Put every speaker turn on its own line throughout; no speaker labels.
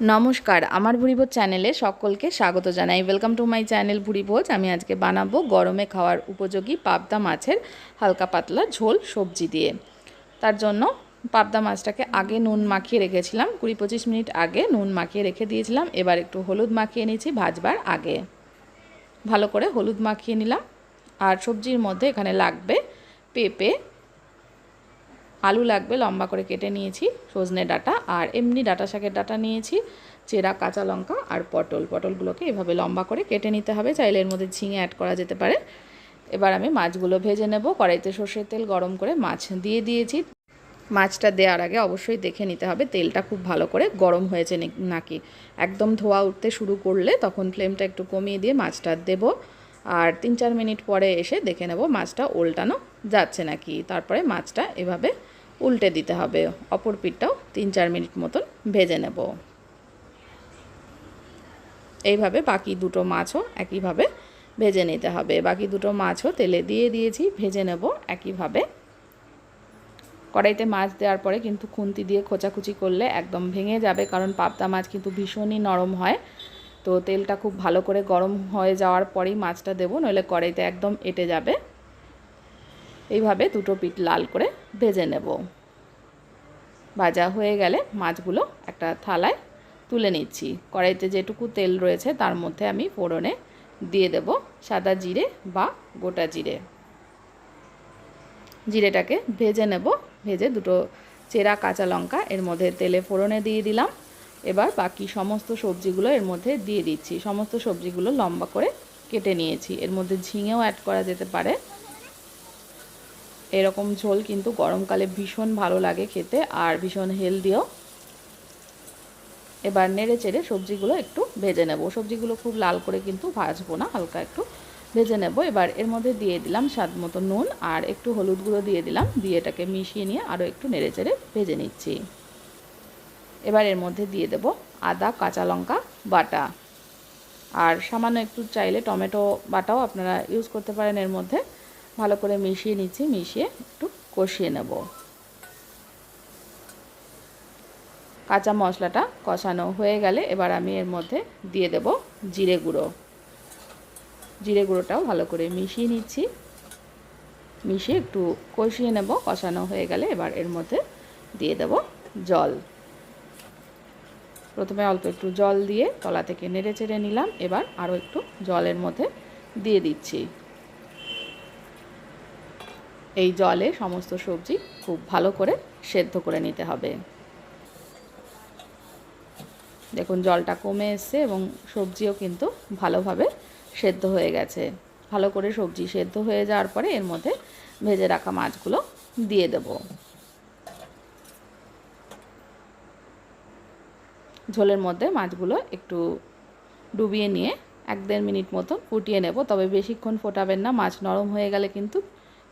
নমস্কার, আমার ভুরিভোজ চ্যানেলে সকলকে স্বাগত জানাই। Welcome to my channel Bhurivoj. আমি আজকে বানাবো গরমে খাওয়ার উপযোগী পাবদা মাছের হালকা পাতলা ঝোল সবজি দিয়ে। তার জন্য পাবদা মাছটাকে আগে নুন মাখিয়ে রেখেছিলাম, 20-25 মিনিট আগে নুন মাখিয়ে রেখে দিয়েছিলাম। এবার একটু হলুদ মাখিয়ে নিয়েছি ভাজবার আগে, ভালো করে হলুদ মাখিয়ে নিলাম। আর সবজির মধ্যে এখানে লাগবে পেঁপে, আলু লাগবে লম্বা করে কেটে নিয়েছি, সজনে ডাঁটা আর এমনি ডাঁটা শাকের ডাঁটা নিয়েছি, চেরা কাঁচা লঙ্কা আর পটলগুলোকে এভাবে লম্বা করে কেটে নিতে হবে। চাইলে এর মধ্যে ঝিঙে অ্যাড করা যেতে পারে। এবার আমি মাছগুলো ভেজে নেব। কড়াইতে সর্ষের তেল গরম করে মাছ দিয়ে দিয়েছি। মাছটা দেওয়ার আগে অবশ্যই দেখে নিতে হবে তেলটা খুব ভালো করে গরম হয়েছে নাকি। একদম ধোয়া উঠতে শুরু করলে তখন ফ্লেমটা একটু কমিয়ে দিয়ে মাছটা দেব। আর 3-4 মিনিট পরে এসে দেখে নেব মাছটা উল্টানো যাচ্ছে নাকি। তারপরে মাছটা এভাবে উল্টে দিতে হবে। অপর পিঠটাও 3-4 মিনিট মতন ভেজে নেব। এইভাবে বাকি দুটো মাছও একইভাবে ভেজে নিতে হবে। বাকি দুটো মাছও তেলে দিয়ে দিয়েছি, ভেজে নেব একইভাবে। কড়াইতে মাছ দেওয়ার পরে কিন্তু খুন্তি দিয়ে খোঁচাখুচি করলে একদম ভেঙে যাবে, কারণ পাবদা মাছ কিন্তু ভীষণই নরম হয়। তো তেলটা খুব ভালো করে গরম হয়ে যাওয়ার পরেই মাছটা দেবো, নইলে কড়াইতে একদম এঁটে যাবে। এইভাবে দুটো পিঠ লাল করে ভেজে নেব। ভাজা হয়ে গেলে মাছগুলো একটা থালায় তুলে নিচ্ছি। কড়াইতে যেটুকু তেল রয়েছে তার মধ্যে আমি ফোড়নে দিয়ে দেব সাদা জিরে বা গোটা জিরে। জিরেটাকে ভেজে নেব। ভেজে দুটো চেরা কাঁচা লঙ্কা এর মধ্যে তেলে ফোড়নে দিয়ে দিলাম। এবার বাকি সমস্ত সবজিগুলো এর মধ্যে দিয়ে দিচ্ছি। সমস্ত সবজিগুলো লম্বা করে কেটে নিয়েছি। এর মধ্যে ঝিঙেও অ্যাড করা যেতে পারে। এরকম ঝোল কিন্তু গরমকালে ভীষণ ভালো লাগে খেতে, আর ভীষণ হেলদিও। এবার নেড়ে চেড়ে সবজিগুলো একটু ভেজে নেব। সবজিগুলো খুব লাল করে কিন্তু ভাজবো না, হালকা একটু ভেজে নেব। এবার এর মধ্যে দিয়ে দিলাম স্বাদ মতো নুন আর একটু হলুদ গুঁড়ো দিয়ে দিলাম। দিয়ে এটাকে মিশিয়ে নিয়ে আরও একটু নেড়ে চেড়ে ভেজে নিচ্ছি। এবার এর মধ্যে দিয়ে দেব আদা কাঁচা লঙ্কা বাটা, আর সামান্য একটু চাইলে টমেটো বাটাও আপনারা ইউজ করতে পারেন এর মধ্যে। ভালো করে মিশিয়ে নিচ্ছি, মিশিয়ে একটু কষিয়ে নেব। কাঁচা মশলাটা কষানো হয়ে গেলে এবার আমি এর মধ্যে দিয়ে দেব জিরে গুঁড়ো। জিরে গুঁড়োটাও ভালো করে মিশিয়ে নিচ্ছি, মিশিয়ে একটু কষিয়ে নেব। কষানো হয়ে গেলে এবার এর মধ্যে দিয়ে দেব জল। প্রথমে অল্প একটু জল দিয়ে তলা থেকে নেড়ে চেড়ে নিলাম। এবার আরও একটু জলের মধ্যে দিয়ে দিচ্ছি। এই জলে সমস্ত সবজি খুব ভালো করে সেদ্ধ করে নিতে হবে। দেখুন জলটা কমে এসছে এবং সবজিও কিন্তু ভালোভাবে সেদ্ধ হয়ে গেছে। ভালো করে সবজি সেদ্ধ হয়ে যাওয়ার পরে এর মধ্যে ভেজে রাখা মাছগুলো দিয়ে দেব। ঝোলের মধ্যে মাছগুলো একটু ডুবিয়ে নিয়ে 1-1.5 মিনিট মতো ফুটিয়ে নেব। তবে বেশিক্ষণ ফোটাবেন না, মাছ নরম হয়ে গেলে কিন্তু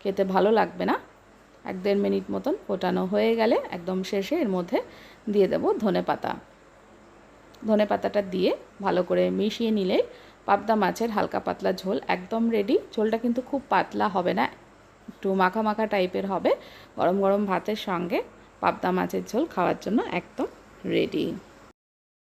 খেতে ভালো লাগবে না। 1-1.5 মিনিট মতন ফোটানো হয়ে গেলে একদম শেষে এর মধ্যে দিয়ে দেব ধনেপাতা। ধনেপাতাটা দিয়ে ভালো করে মিশিয়ে নিলেই পাবদা মাছের হালকা পাতলা ঝোল একদম রেডি। ঝোলটা কিন্তু খুব পাতলা হবে না, একটু মাখা মাখা টাইপের হবে। গরম গরম ভাতের সঙ্গে পাবদা মাছের ঝোল খাওয়ার জন্য একদম রেডি।